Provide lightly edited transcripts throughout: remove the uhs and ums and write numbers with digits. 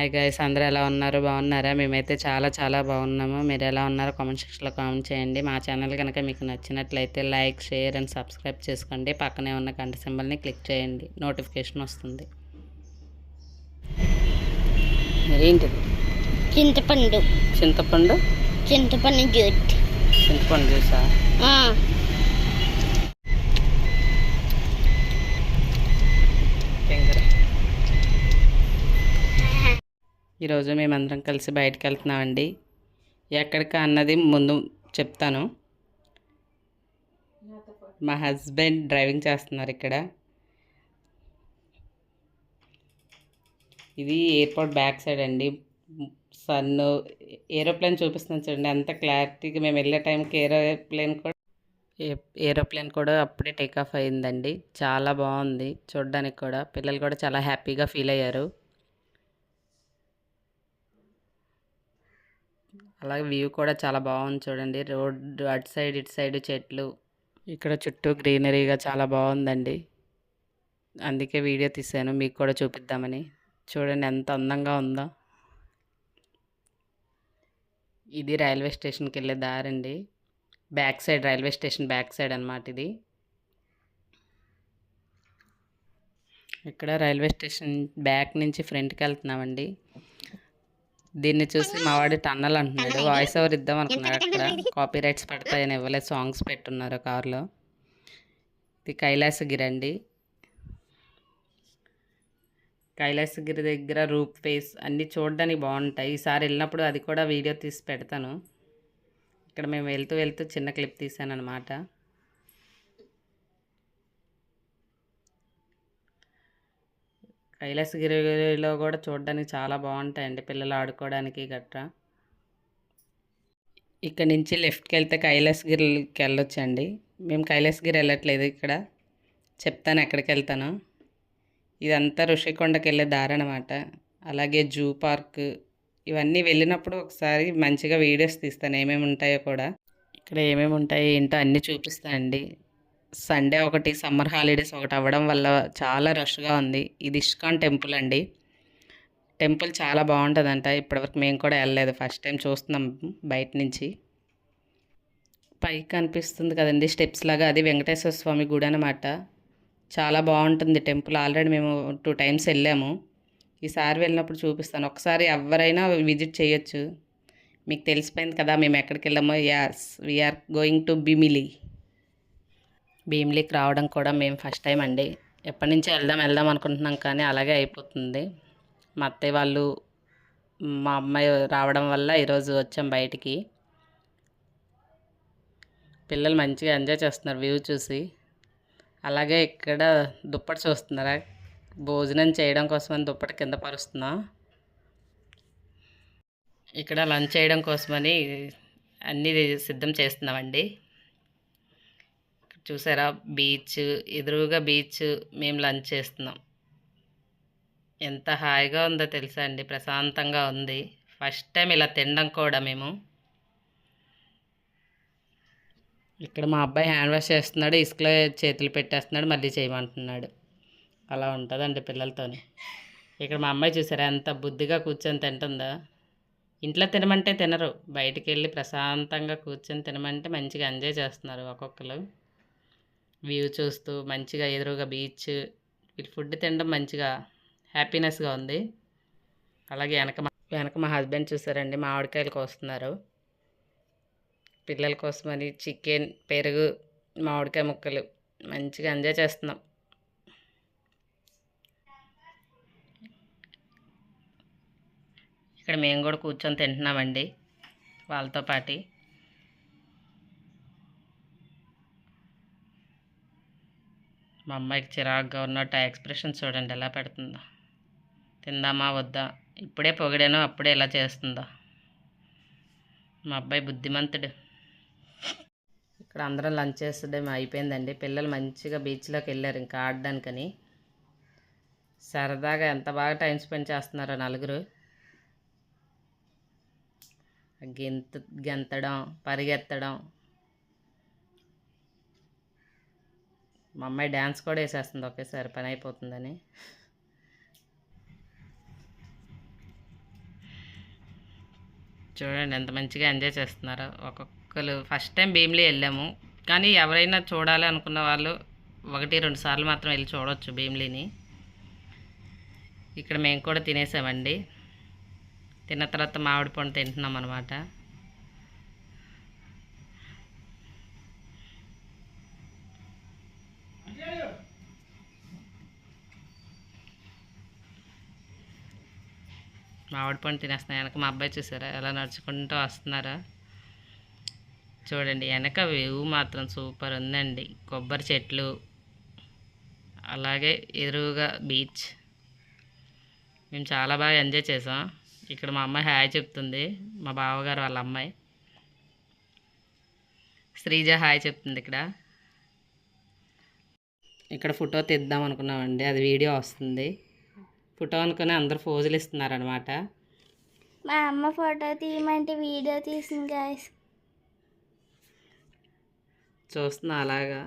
Hi guys, అందరూ ఎలా ఉన్నారు? బాగున్నారా? మేమైతే చాలా చాలా బాగున్నాము. మీరు ఎలా ఉన్నారో కామెంట్ సెక్షన్లో కామెంట్ చేయండి. మా ఛానల్ కనుక మీకు నచ్చినట్లయితే లైక్, షేర్ అండ్ సబ్స్క్రైబ్ చేసుకోండి. పక్కనే ఉన్న గంట సింబల్ని క్లిక్ చేయండి, నోటిఫికేషన్ వస్తుంది. ఏంటిది? చింతపండు చింతపండు చింతపండు జ్యూస్. చింతపండు జ్యూసా? ఈరోజు మేమందరం కలిసి బయటకు వెళ్తున్నామండి. ఎక్కడికి అన్నది ముందు చెప్తాను. మా హస్బెండ్ డ్రైవింగ్ చేస్తున్నారు ఇక్కడ. ఇది ఎయిర్పోర్ట్ బ్యాక్ సైడ్ అండి. సన్ ఏరోప్లేన్ చూపిస్తున్నాను చూడండి, అంత క్లారిటీగా. మేము వెళ్ళే టైంకి ఏరోప్లేన్ కూడా అప్పుడే టేక్ ఆఫ్ అయిందండి. చాలా బాగుంది చూడడానికి కూడా. పిల్లలు కూడా చాలా హ్యాపీగా ఫీల్ అయ్యారు. అలాగే వ్యూ కూడా చాలా బాగుంది చూడండి. రోడ్డు అటు సైడ్ ఇటు సైడ్ చెట్లు, ఇక్కడ చుట్టూ గ్రీనరీగా చాలా బాగుందండి. అందుకే వీడియో తీసాను మీకు కూడా చూపిద్దామని. చూడండి ఎంత అందంగా ఉందో. ఇది రైల్వే స్టేషన్కి వెళ్ళే దారండి. Back side, railway station back side అన్నమాట ఇది. ఇక్కడ రైల్వే స్టేషన్ బ్యాక్ నుంచి ఫ్రంట్కి వెళ్తున్నామండి. దీన్ని చూసి మా వాడు టన్నల్ అంటున్నాడు. వాయిస్ ఓవర్ ఇద్దాం అనుకున్నాడు. అక్కడ కాపీ రైట్స్ పడతాయని ఇవ్వలేదు, సాంగ్స్ పెట్టున్నారు కారులో. ఇది కైలాసగిరి అండి. కైలాసగిరి దగ్గర రూప్ వేస్ అన్నీ చూడడానికి బాగుంటాయి. ఈసారి వెళ్ళినప్పుడు అది కూడా వీడియో తీసి పెడతాను. ఇక్కడ మేము వెళ్తూ వెళ్తూ చిన్న క్లిప్ తీసాను అనమాట. కైలాసగిరిలో కూడా చూడడానికి చాలా బాగుంటాయండి, పిల్లలు ఆడుకోవడానికి గట్రా. ఇక్కడ నుంచి లెఫ్ట్కి వెళ్తే కైలాసగిరికి వెళ్ళొచ్చండి. మేము కైలాసగిరి వెళ్ళట్లేదు, ఇక్కడ చెప్తాను ఎక్కడికి వెళ్తాను. ఇదంతా ఋషికొండకి వెళ్ళే దారి అనమాట. అలాగే జూ పార్క్, ఇవన్నీ వెళ్ళినప్పుడు ఒకసారి మంచిగా వీడియోస్ తీస్తాను, ఏమేమి ఉంటాయో కూడా. ఇక్కడ ఏమేమి ఉంటాయో ఏంటో అన్నీ చూపిస్తానండి. సండే ఒకటి, సమ్మర్ హాలిడేస్ ఒకటి అవ్వడం వల్ల చాలా రష్గా ఉంది. ఇది ఇస్కాన్ టెంపుల్ అండి. టెంపుల్ చాలా బాగుంటుందంట. ఇప్పటివరకు మేము కూడా వెళ్ళలేదు, ఫస్ట్ టైం చూస్తున్నాం బయట నుంచి. పైకి కనిపిస్తుంది కదండి స్టెప్స్ లాగా, అది వెంకటేశ్వర స్వామి గుడి అనమాట. చాలా బాగుంటుంది టెంపుల్. ఆల్రెడీ మేము 2 టైమ్స్ వెళ్ళాము. ఈసారి వెళ్ళినప్పుడు చూపిస్తాను. ఒకసారి ఎవరైనా విజిట్ చేయొచ్చు. మీకు తెలిసిపోయింది కదా మేము ఎక్కడికి వెళ్ళామో. యాస్, వీఆర్ గోయింగ్ టు భీమిలీకి రావడం కూడా మేము ఫస్ట్ టైం అండి. ఎప్పటి నుంచో వెళ్దాం అనుకుంటున్నాం, కానీ అలాగే అయిపోతుంది. మా అత్తయ్య వాళ్ళు, మా అమ్మాయి రావడం వల్ల ఈరోజు వచ్చాం బయటికి. పిల్లలు మంచిగా ఎంజాయ్ చేస్తున్నారు వ్యూ చూసి. అలాగే ఇక్కడ దుప్పటి చూస్తున్నారా, భోజనం చేయడం కోసమని దుప్పటి కింద పరుస్తున్నా. ఇక్కడ లంచ్ చేయడం కోసమని అన్నీ సిద్ధం చేస్తున్నామండి. చూసారా బీచ్, ఎదురుగా బీచ్, మేము లంచ్ చేస్తున్నాం. ఎంత హాయిగా ఉందో తెలుసా అండి, ప్రశాంతంగా ఉంది. ఫస్ట్ టైం ఇలా తినడం కూడా మేము. ఇక్కడ మా అబ్బాయి హ్యాండ్ వాష్ చేస్తున్నాడు, ఇసుకలో చేతులు పెట్టేస్తున్నాడు, మళ్ళీ చేయమంటున్నాడు. అలా ఉంటుందండి పిల్లలతోని. ఇక్కడ మా అమ్మాయి చూసారా ఎంత బుద్ధిగా కూర్చొని తింటుందా. ఇంట్లో తినమంటే తినరు, బయటికి వెళ్ళి ప్రశాంతంగా కూర్చొని తినమంటే మంచిగా ఎంజాయ్ చేస్తున్నారు ఒక్కొక్కరు. వ్యూ చూస్తూ మంచిగా ఎదురుగా బీచ్, వీళ్ళు ఫుడ్ తినడం మంచిగా హ్యాపీనెస్గా ఉంది. అలాగే వెనక మా హస్బెండ్ చూసారండి, మామిడికాయలు కోస్తున్నారు పిల్లల కోసమని. చికెన్, పెరుగు, మామిడికాయ ముక్కలు, మంచిగా ఎంజాయ్ చేస్తున్నాం. ఇక్కడ మేము కూడా కూర్చొని తింటున్నామండి వాళ్ళతో పాటు. మా అమ్మాయికి చిరాకుగా ఉన్నట్టు ఎక్స్ప్రెషన్ చూడండి ఎలా పెడుతుందో. తిందామా వద్దా, ఇప్పుడే పొగిడానో అప్పుడే ఎలా చేస్తుందో. మా అబ్బాయి బుద్ధిమంతుడు. ఇక్కడ అందరం లంచ్ చేసడం అయిపోయిందండి. పిల్లలు మంచిగా బీచ్లోకి వెళ్ళారు ఇంకా ఆడడానికని. సరదాగా ఎంత బాగా టైం స్పెండ్ చేస్తున్నారో నలుగురు. గెంతడం, పరిగెత్తడం. మా అమ్మాయి డ్యాన్స్ కూడా వేసేస్తుంది ఒకేసారి, పని అయిపోతుందని. చూడండి ఎంత మంచిగా ఎంజాయ్ చేస్తున్నారో. ఒక్కొక్కరు ఫస్ట్ టైం భీమిలి వెళ్ళాము, కానీ ఎవరైనా చూడాలి అనుకున్న వాళ్ళు 1-2 సార్లు మాత్రం వెళ్ళి చూడవచ్చు భీమిలిని. ఇక్కడ మేము కూడా తినేసామండి. తిన్న తర్వాత మామిడి పండు తింటున్నాం అనమాట. మామిడి పండు తినేస్తున్నాయి. వెనక మా అబ్బాయి చూసారా ఎలా నడుచుకుంటూ వస్తున్నారా. చూడండి వెనక వ్యూ మాత్రం సూపర్ ఉందండి. కొబ్బరి చెట్లు, అలాగే ఎదురుగా బీచ్. మేము చాలా బాగా ఎంజాయ్ చేసాం. ఇక్కడ మా అమ్మాయి హాయ్ చెప్తుంది, మా బావగారు వాళ్ళ అమ్మాయి శ్రీజ హాయ్ చెప్తుంది. ఇక్కడ ఫోటో తీద్దాం అనుకున్నామండి, అది వీడియో వస్తుంది. ఫోటో అనుకుని అందరు పోజులు ఇస్తున్నారనమాట. మా అమ్మ ఫోటో తీయమంటే వీడియో తీసింది గాయస్. చూస్తున్నా అలాగా.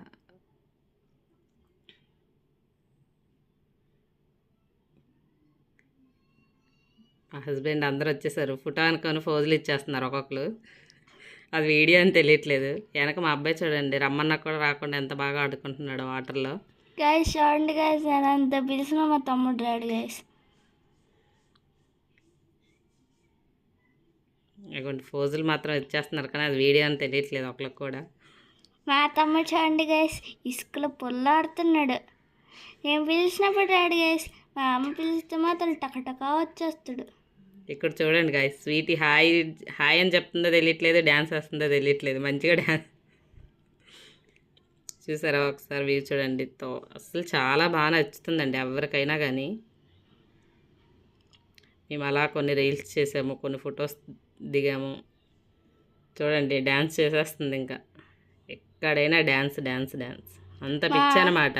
మా హస్బెండ్ అందరు వచ్చేసారు, ఫోటో అనుకొని పోజులు ఇచ్చేస్తున్నారు ఒక్కొక్కరు. అది వీడియో అని తెలియట్లేదు. వెనక మా అబ్బాయి చూడండి రమ్మన్నా కూడా రాకుండా ఎంత బాగా ఆడుకుంటున్నాడు వాటర్లో. గాయస్ చూడండి గాయస్, నేను అంత పిలిచిన మా తమ్ముడు రాడు గాయస్. ఇటువంటి పోజులు మాత్రం ఇచ్చేస్తున్నారు, కానీ అది వీడియో అని తెలియట్లేదు ఒకరికి కూడా. మా తమ్ముడు చూడండి గాయస్ ఇసుకలో పొల్లాడుతున్నాడు. నేను పిలిచినప్పుడు రాడు గాయస్, మా అమ్మ పిలిస్తే మాత్రం టకటకా వచ్చేస్తాడు. ఇక్కడ చూడండి గాయస్, స్వీటీ హాయ్ హాయ్ అని చెప్తుందో తెలియట్లేదు, డ్యాన్స్ వేస్తుందో తెలియట్లేదు. మంచిగా డ్యాన్స్ చూసారా ఒకసారి వ్యూ చూడండి. అసలు చాలా బాగా నచ్చుతుందండి ఎవరికైనా కానీ. మేము అలా కొన్ని రీల్స్ చేసాము, కొన్ని ఫొటోస్ దిగాము. చూడండి డ్యాన్స్ చేసేస్తుంది, ఇంకా ఎక్కడైనా డ్యాన్స్ డ్యాన్స్ డ్యాన్స్ అంత పిచ్చి అనమాట.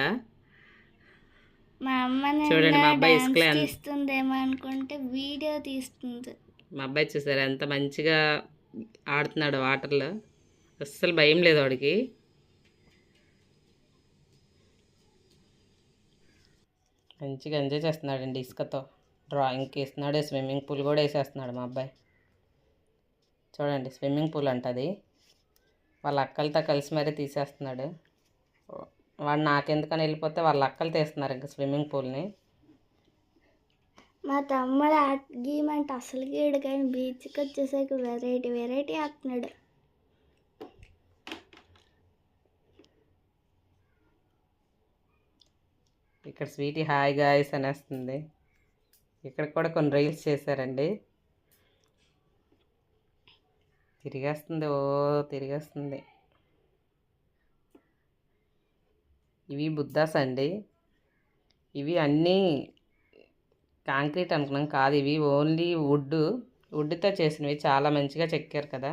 మా అమ్మ చూడండి మా అబ్బాయి ఇసుకలే తీస్తుందేమో అనుకుంటే వీడియో తీస్తుంది. మా అబ్బాయి చూసారా ఎంత మంచిగా ఆడుతున్నాడు వాటర్లో. అస్సలు భయం లేదు వాడికి. మంచిగా ఎంజాయ్ చేస్తున్నాడండి ఇసుకతో. డ్రాయింగ్కి వేస్తున్నాడు, స్విమ్మింగ్ పూల్ కూడా వేసేస్తున్నాడు మా అబ్బాయి. చూడండి స్విమ్మింగ్ పూల్ అంటది, వాళ్ళ అక్కలతో కలిసి మరీ తీసేస్తున్నాడు. వాడు నాకెందుకని వెళ్ళిపోతే వాళ్ళ అక్కలు తీస్తున్నారు ఇంకా స్విమ్మింగ్ పూల్ని. మా తమ్ముడు గీమంటే అసలు గీడు, కానీ బీచ్కి వచ్చేసరికి వెరైటీ వెరైటీ ఆడుతున్నాడు. ఇక్కడ స్వీటీ హాయ్ గాయస్ అనేస్తుంది. ఇక్కడ కూడా కొన్ని రీల్స్ చేశారండి. తిరిగేస్తుంది, ఓ తిరిగేస్తుంది. ఇవి బుద్ధాస్ అండి. ఇవి అన్నీ కాంక్రీట్ అనుకున్నాం, కాదు ఇవి ఓన్లీ వుడ్తో చేసినవి. చాలా మంచిగా చెక్కారు కదా,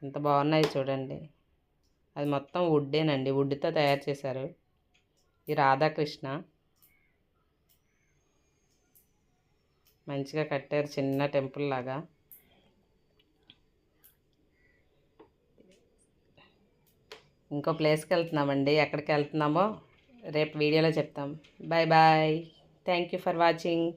ఎంత బాగున్నాయి చూడండి. అది మొత్తం వుడ్డేనండి, వుడ్తో తయారు చేశారు. ఈ రాధాకృష్ణ మంచిగా కట్టారు, చిన్న టెంపుల్ లాగా. ఇంకో ప్లేస్కి వెళ్తున్నామండి, ఎక్కడికి వెళ్తున్నామో రేపు వీడియోలో చెప్తాం. Bye bye, thank you for watching.